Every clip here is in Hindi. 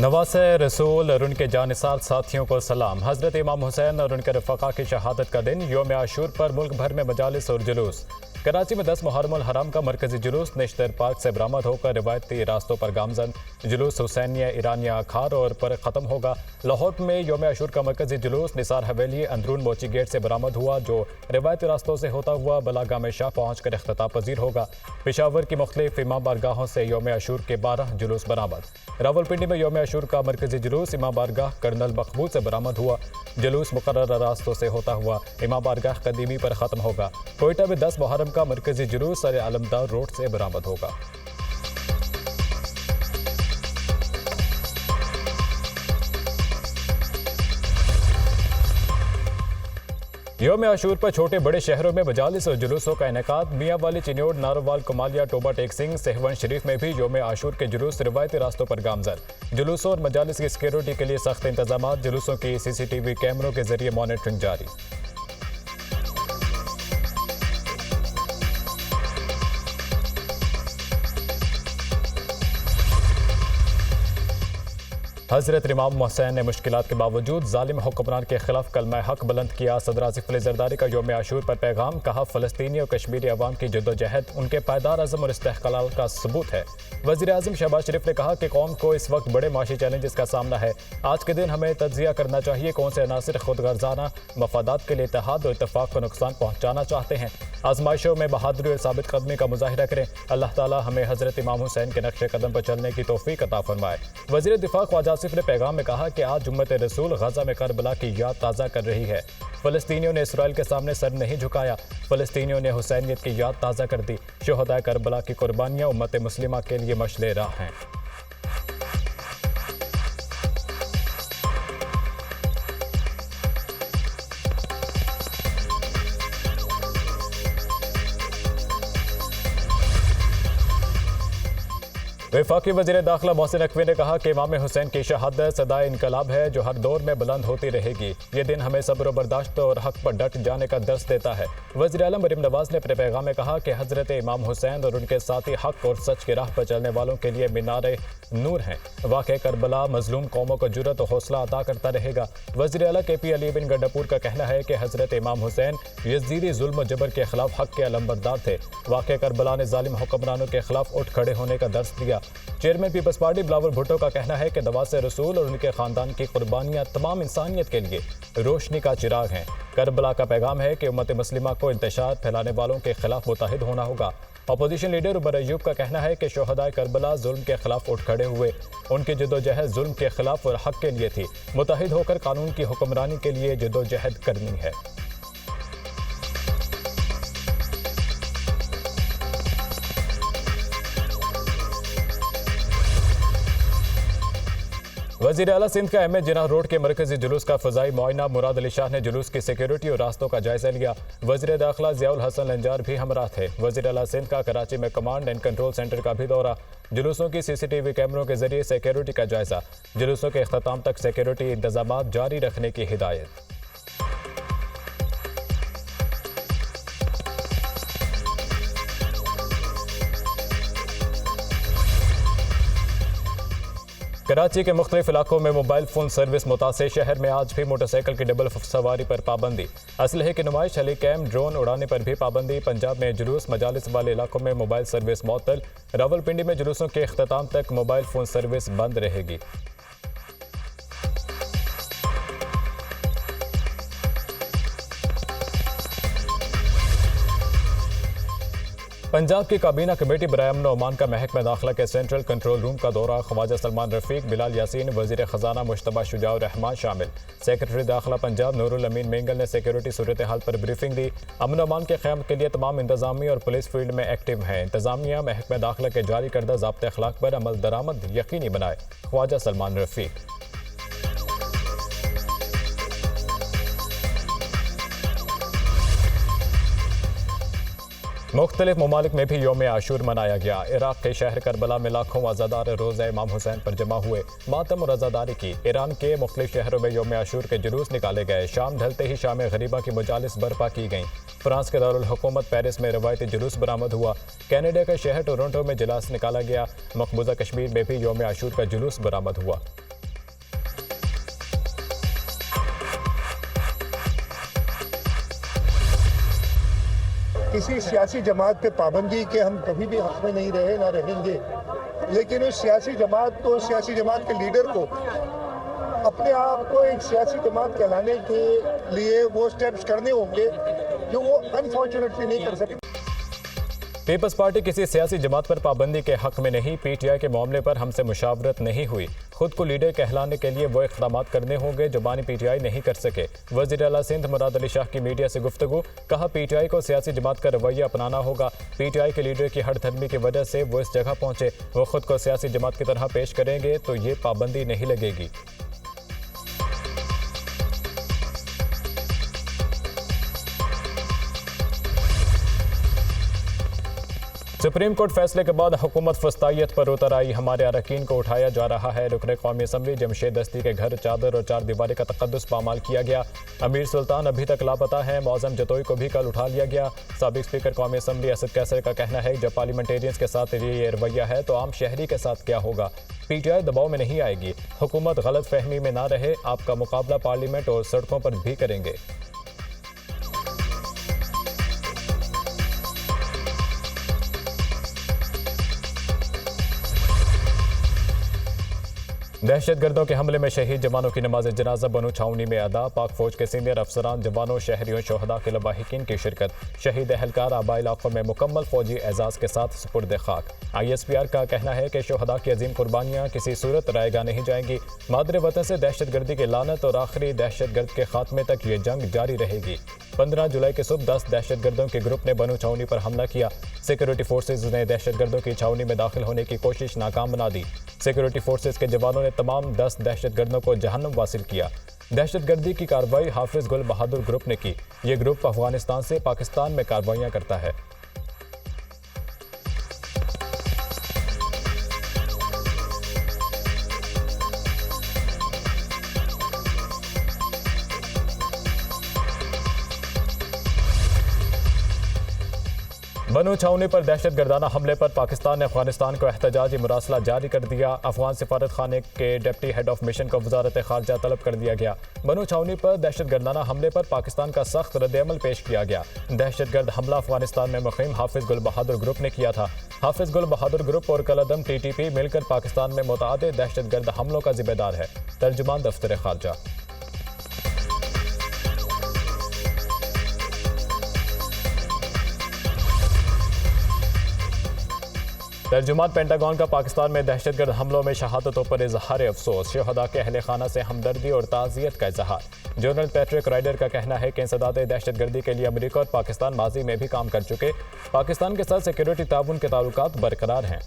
नवासे रसूल और उनके जानिसार साथियों को सलाम। हज़रत इमाम हुसैन और उनके रफ़क़ा की शहादत का दिन यौम आशूर पर मुल्क भर में मजालिस और जुलूस। कराची में 10 मुहर्रम अल हराम का मरकजी जुलूस नेशनल पार्क से बरामद होकर रिवायती रास्तों पर गामजन। जुलूस हुसैनिया ईरानिया अखार और पर ख़त्म होगा। लाहौर में यौम आशूर का मरकजी जुलूस निसार हवेली अंदरून मोची गेट से बरामद हुआ, जो रिवायती रास्तों से होता हुआ बलागा में शाह पहुँच कर अख्ताम पजीर होगा। पेशावर की मुख्तलिफ इमाम बारगाहों से यौम आशूर के 12 जुलूस बरामद। रावलपिंडी में यौम आशूर का मरकजी जुलूस इमाम बारगाह कर्नल मकबूल से बरामद हुआ। जुलूस मुकर्रर रास्तों से होता हुआ इमाम बारगाह कदीमी पर ख़त्म होगा। कोयटा में 10 मुहर्रम का मरकजी जुलूस सर आलमदार रोड से बरामद होगा। यौम आशूर पर छोटे बड़े शहरों में मजालिस और जुलूसों का इनेकाद। मियाँ वाली, चिन्योड़, नारोवाल, कुमालिया, टोबा टेक सिंह, सहवन शरीफ में भी यौम आशूर के जुलूस रिवायती रास्तों पर गामजन। जुलूसों और मजालिस की सिक्योरिटी के लिए सख्त इंतजाम। जुलूसों की CCTV कैमरों के जरिए मॉनिटरिंग जारी। हज़रत इमाम हुसैन ने मुश्किलात के बावजूद जालिम हुक्मरान के खिलाफ कलमा हक बुलंद किया। सदर आसिफ अली जरदारी का यौम आशूर पर पैगाम। कहा, फ़लस्तीनी और कश्मीरी अवाम की जद्दोजहद उनके पायदार अज़म और इस्तेक़लाल का सबूत है। वज़ीर आज़म शहबाज शरीफ ने कहा कि कौम को इस वक्त बड़े माशी चैलेंजेस का सामना है। आज के दिन हमें तज्ज़िया करना चाहिए कौन से अनासर खुद गर्जाना मफादात के लिए इत्तेहाद और इत्तफ़ाक़ को नुकसान पहुँचाना चाहते हैं। आजमाइशों में बहादुरी और साबित कदमी का मुज़ाहिरा करें। अल्लाह ताला हमें हज़रत इमाम हुसैन के नक्शे कदम पर चलने की तौफ़ीक़ अता फरमाए। वज़ीर दिफ़ा ख्वाजा आसिफ ने पैगाम में कहा कि आज उम्मत रसूल गज़ा में करबला की याद ताज़ा कर रही है। फ़लस्तीनियों ने इसराइल के सामने सर नहीं झुकाया। फ़लस्तीनियों ने हुसैनियत की याद ताज़ा कर दी। शुहदाए करबला की कुर्बानियाँ उम्मत मुस्लिमा के लिए मशले राह हैं। वफाकी वज़ीर दाखिला मोहसिन नकवी ने कहा कि इमाम हुसैन की शहादत सदाए इनकलाब है जो हर दौर में बुलंद होती रहेगी। ये दिन हमें सब्र व बर्दाश्त और हक पर डट जाने का दर्स देता है। वज़ीर आलम मरीम नवाज ने अपने पैगाम में कहा कि हज़रत इमाम हुसैन और उनके साथी हक और सच की राह पर चलने वालों के लिए मीनार नूर हैं। वाक़या करबला मजलूम कौमों को जुर्रत और हौसला अता करता रहेगा। वज़ीर आला KP अली बिन गंडापुर का कहना है कि हज़रत इमाम हुसैन यज़ीदी जुल्म जबर के खिलाफ हक के अलंबरदार थे। वाक़या करबला ने जालिम हुक्मरानों के खिलाफ उठ खड़े होने का दर्स दिया। Chairman peoples party Bilawal Bhutto का कहना है कि नवासे रसूल और उनके खानदान की कुर्बानियां तमाम इंसानियत के लिए रोशनी का चिराग हैं। करबला का पैगाम है कि उम्मत मुस्लिमा को इंतशार फैलाने वालों के खिलाफ मुत्तहिद होना होगा। अपोजिशन लीडर उमर अयूब का कहना है कि शोहदाए करबला जुल्म के खिलाफ उठ खड़े हुए। उनकी जद्दोजहद जुल्म के खिलाफ और हक के लिए थी। मुत्तहिद होकर कानून की हुक्मरानी के लिए जद्दोजहद करनी है। वज़ीर आला सिंध का अहमद जिनाह रोड के मरकजी जुलूस का फ़ज़ाई मुआयना। मुराद अली शाह ने जुलूस की सिक्योरिटी और रास्तों का जायजा लिया। वज़ीर दाखिला ज़ियाउल हसन लंजार भी हमरा थे। वज़ीर आला सिंध का कराची में कमांड एंड कंट्रोल सेंटर का भी दौरा। जुलूसों की CCTV कैमरों के जरिए सिक्योरिटी का जायजा। जुलूसों के अख्ताम तक सिक्योरिटी इंतजाम जारी रखने की हिदायत। कराची के मुख्तलिफ इलाकों में मोबाइल फ़ोन सर्विस मुतासिर। शहर में आज भी मोटरसाइकिल की डबल सवारी पर पाबंदी। असलहे की नुमाइश, हेली कैम, ड्रोन उड़ाने पर भी पाबंदी। पंजाब में जुलूस मजालिस वाले इलाकों में मोबाइल सर्विस मुअत्तल। रावलपिंडी में जुलूसों के अख्ताम तक मोबाइल फ़ोन सर्विस बंद रहेगी। पंजाब की काबीना कमेटी बराए अमन व अमान का महकमा दाखिला के सेंट्रल कंट्रोल रूम का दौरा। ख्वाजा सलमान रफीक, बिलाल यासीन, वज़ीर ख़जाना मुश्तबा शुजाउर रहमान शामिल। सेक्रेटरी दाखिला पंजाब नूरुल अमीन मेंगल ने सिक्योरिटी सूरत हाल पर ब्रीफिंग दी। अमन व अमान के क़याम के लिए तमाम इंतजामिया और पुलिस फील्ड में एक्टिव हैं। इंतजामिया महकमा दाखिला के जारी करदा ज़ाब्ते अखलाक पर अमल दरामद यकीनी बनाए। ख्वाजा सलमान रफीक। मुख्तलिफ ममालिक में भी यौम आशूर मनाया गया। इराक़ के शहर करबला में लाखों अज़ादार रोज़ा इमाम हुसैन पर जमा हुए, मातम और अज़ादारी की। ईरान के मुख्तलिफ शहरों में यौम आशूर के जुलूस निकाले गए। शाम ढलते ही शाम गरीबा की मजालिस बर्पा की गईं। फ्रांस के दारुल हुकूमत पेरिस में रवायती जुलूस बरामद हुआ। कनाडा के शहर टोरंटो में इजलास निकाला गया। मकबूजा कश्मीर में भी यौम आशूर का जुलूस बरामद हुआ। किसी सियासी जमात पे पाबंदी के हम कभी भी हक में नहीं रहे, ना रहेंगे। लेकिन उस सियासी जमात को, सियासी जमात के लीडर को अपने आप को एक सियासी जमात कहलाने के लिए वो स्टेप्स करने होंगे जो वो अनफॉर्चुनेटली नहीं कर सकते। पीपल्स पार्टी किसी सियासी जमात पर पाबंदी के हक में नहीं। पीटीआई के मामले पर हमसे मुशावरत नहीं हुई। खुद को लीडर कहलाने के लिए वो इक़दाम करने होंगे जो बानी पीटीआई नहीं कर सके। वज़ीर आला सिंध मुराद अली शाह की मीडिया से गुफ्तगू, कहा पीटीआई को सियासी जमात का रवैया अपनाना होगा। पीटीआई के लीडर की हठधर्मी की वजह से वो इस जगह पहुंचे। वो खुद को सियासी जमात की तरह पेश करेंगे तो ये पाबंदी नहीं लगेगी। सुप्रीम कोर्ट फैसले के बाद हुकूमत फस्तायत पर उतर आई। हमारे अरकान को उठाया जा रहा है। रुकन कौमी असम्बली जमशेद दस्ती के घर चादर और चार दीवारी का तकद्दुस पामाल किया गया। अमीर सुल्तान अभी तक लापता है। मौज़म जतोई को भी कल उठा लिया गया। साबिक स्पीकर कौमी असम्बली असद कैसर का कहना है जब पार्लियामेंटेरियंस के साथ ये रवैया है तो आम शहरी के साथ क्या होगा। पीटीआई दबाव में नहीं आएगी। हुकूमत गलत फहमी में ना रहे। आपका मुकाबला पार्लियामेंट और सड़कों पर भी करेंगे। दहशतगर्दों के हमले में शहीद जवानों की नमाज जनाजा बनू छावनी में अदा। पाक फौज के सीनियर अफसरान, जवानों, शहरियों, शोहदा के लवाहिकीन की शिरकत। शहीद अहलकार आबा इलाकों में मुकम्मल फौजी एजाज के साथ सुपुर्द खाक। ISPR का कहना है कि शोहदा की अजीम कुर्बानियाँ किसी सूरत रायगा नहीं जाएंगी। मादरे वतन से दहशतगर्दी की लानत और आखिरी दहशतगर्द के खात्मे तक ये जंग जारी रहेगी। 15 जुलाई के सुबह 10 दहशतगर्दों के ग्रुप ने बनू छावनी पर हमला किया। सिक्योरिटी फोर्सेज ने दहशतगर्दों की छावनी में दाखिल होने की कोशिश नाकाम बना दी। सिक्योरिटी फोर्सेज के जवानों ने तमाम 10 दहशतगर्दों को जहन्नम वासिल किया। दहशतगर्दी की कार्रवाई हाफिज गुल बहादुर ग्रुप ने की। ये ग्रुप अफगानिस्तान से पाकिस्तान में कार्रवाइयां करता है। बनू छावनी पर दहशतगर्दाना हमले पर पाकिस्तान ने अफगानिस्तान को एहतजाजी मुरासला जारी कर दिया। अफगान सिफारत खाने के डिप्टी हेड ऑफ मिशन को वजारत खारजा तलब कर दिया गया। बनू छावनी पर दहशतगर्दाना हमले पर पाकिस्तान का सख्त रद्द-ए-अमल पेश किया गया। दहशतगर्द हमला अफगानिस्तान में मुक़ीम हाफिज गुल बहादुर ग्रुप ने किया था। हाफिज गुल बहादुर ग्रुप और कलअदम TTP मिलकर पाकिस्तान में मुतअद्दिद दहशतगर्द हमलों का जिम्मेदार है। तर्जुमान दफ्तर खारजा। तर्जुमान पेंटागन का पाकिस्तान में दहशतगर्द हमलों में शहादतों पर इजहार अफसोस। शहदा के अहले खाना से हमदर्दी और ताज़ियत का इजहार। जनरल पैट्रिक राइडर का कहना है कि इंसदाद दहशतगर्दी के लिए अमेरिका और पाकिस्तान माजी में भी काम कर चुके। पाकिस्तान के साथ सिक्योरिटी ताउन के ताल्लुकात बरकरार हैं।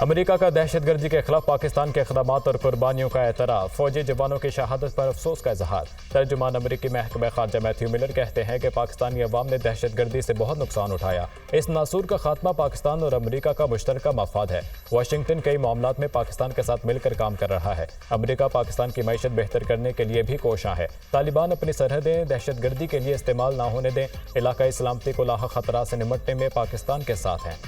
अमेरिका का दहशतगर्दी के खिलाफ पाकिस्तान के इक़दामात और कुर्बानियों का एतराफ़। फौजी जवानों की शहादत पर अफसोस का इजहार। तर्जुमान अमेरिकी महकमा खारजा मैथ्यू मिलर कहते हैं कि पाकिस्तानी अवाम ने दहशतगर्दी से बहुत नुकसान उठाया। इस नासूर का खात्मा पाकिस्तान और अमेरिका का मुश्तरका मफाद है। वाशिंगटन कई मामलात में पाकिस्तान के साथ मिलकर काम कर रहा है। अमेरिका पाकिस्तान की मईशत बेहतर करने के लिए भी कोशां है। तालिबान अपनी सरहदें दहशतगर्दी के लिए इस्तेमाल ना होने दें। इलाकाई सलामती को लाहक खतरा से निमटने में पाकिस्तान के साथ हैं।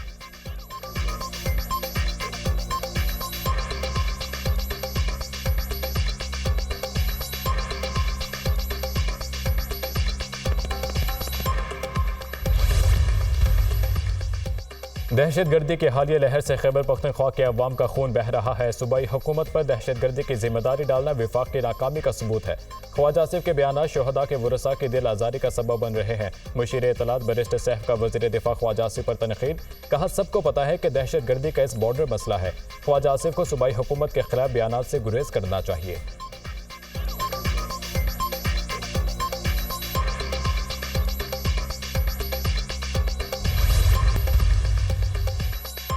दहशतगर्दी की हालिया लहर से खैबर पख्तूनख्वा के अवाम का खून बह रहा है। सूबाई हुकूमत पर दहशतगर्दी की जिम्मेदारी डालना विफाक की नाकामी का सबूत है। ख्वाजा आसिफ के बयान शोहदा के वरसा की दिल आज़ारी का सबब बन रहे हैं। मुशीर इत्तलात बैरिस्टर सैफ का वज़ीर दिफा ख्वाजा आसिफ पर तनकीद। कहा सबको पता है कि दहशतगर्दी का इस बॉर्डर मसला है। ख्वाजा आसिफ को सूबाई हुकूमत के खिलाफ बयान से गुरेज करना चाहिए।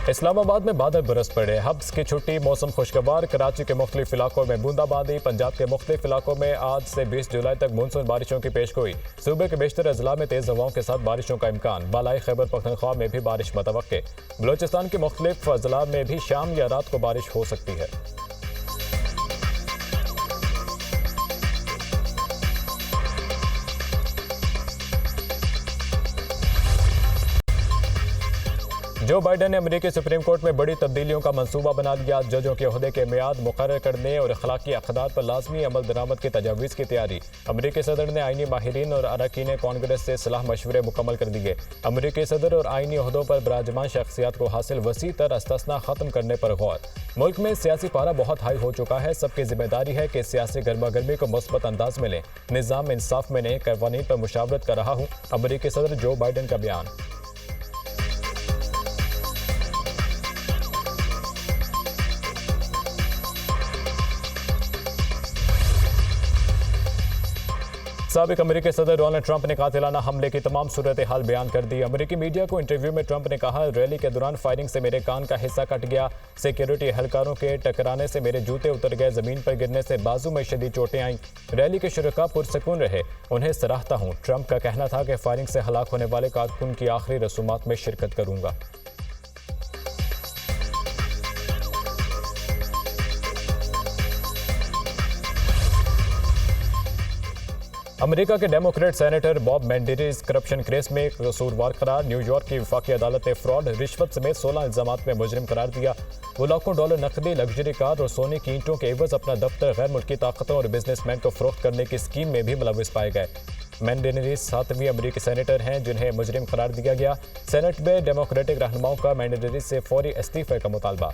इस्लामाबाद में बादल बरस पड़े। हब्स की छुट्टी, मौसम खुशगवार। कराची के मुख्तलिफ इलाकों में बूंदाबांदी। पंजाब के मुख्तलिफ इलाकों में आज से 20 जुलाई तक मानसून बारिशों की पेशगोई। सूबे के बेशतर अजला में तेज हवाओं के साथ बारिशों का इम्कान। बालाई खैबर पख्तूनख्वा में भी बारिश मतवक्के। बलोचिस्तान के मुख्तलिफ अजला में भी शाम या रात को बारिश हो सकती है। जो बाइडन ने अमेरिकी सुप्रीम कोर्ट में बड़ी तब्दीलियों का मंसूबा बना लिया। जजों के ओहदे के मियाद मुकर्रर करने और अखलाकी अक़दार पर लाजमी अमल दरामद की तजावीज़ की तैयारी। अमेरिकी सदर ने आइनी माहिरीन और अरकान कांग्रेस से सलाह मशवरे मुकम्मल कर दिए। अमेरिकी सदर और आइनी ओहदों पर बराजमान शख्सियात को हासिल वसी तर इस्तिस्ना ख़त्म करने पर गौर। मुल्क में सियासी पारा बहुत हाई हो चुका है। सबकी जिम्मेदारी है कि सियासी गर्मा गर्मी को मुस्बत अंदाज में लें। निज़ाम इंसाफ में नए कवानीन पर मुशावरत कर रहा हूँ। अमेरिकी सदर जो बाइडन का बयान। साबिक अमेरिकी सदर डोनाल्ड ट्रंप ने कातिलाना हमले की तमाम सूरत हाल बयान कर दी। अमेरिकी मीडिया को इंटरव्यू में ट्रंप ने कहा, रैली के दौरान फायरिंग से मेरे कान का हिस्सा कट गया। सिक्योरिटी एहलकारों के टकराने से मेरे जूते उतर गए। ज़मीन पर गिरने से बाजू में शदीद चोटें आईं। रैली के शुरका पुरसकून रहे, उन्हें सराहता हूँ। ट्रंप का कहना था कि फायरिंग से हलाक होने वाले कारकुन की आखिरी रसूमात में शिरकत करूँगा। अमेरिका के Democrat senator Bob Menderes corruption case में कसूरवार करार। न्यूयॉर्क की वफाकी अदालत ने फ्रॉड, रिश्वत समेत 16 इल्जामात में मुजरिम करार दिया। वो लाखों डॉलर नकदी, लग्जरी कार और सोने की ईंटों के एवज अपना दफ्तर गैर मुल्की ताकतों और बिजनेसमैन को फरोख्त करने की स्कीम में भी मुलविस पाए गए। मेंडेरेस 7वीं अमेरिकी सेनेटर हैं जिन्हें मुजरिम करार दिया गया। सेनेट में डेमोक्रेटिक रहनुमाओं का मेंडेरेस से फौरी इस्तीफे का मुतालबा।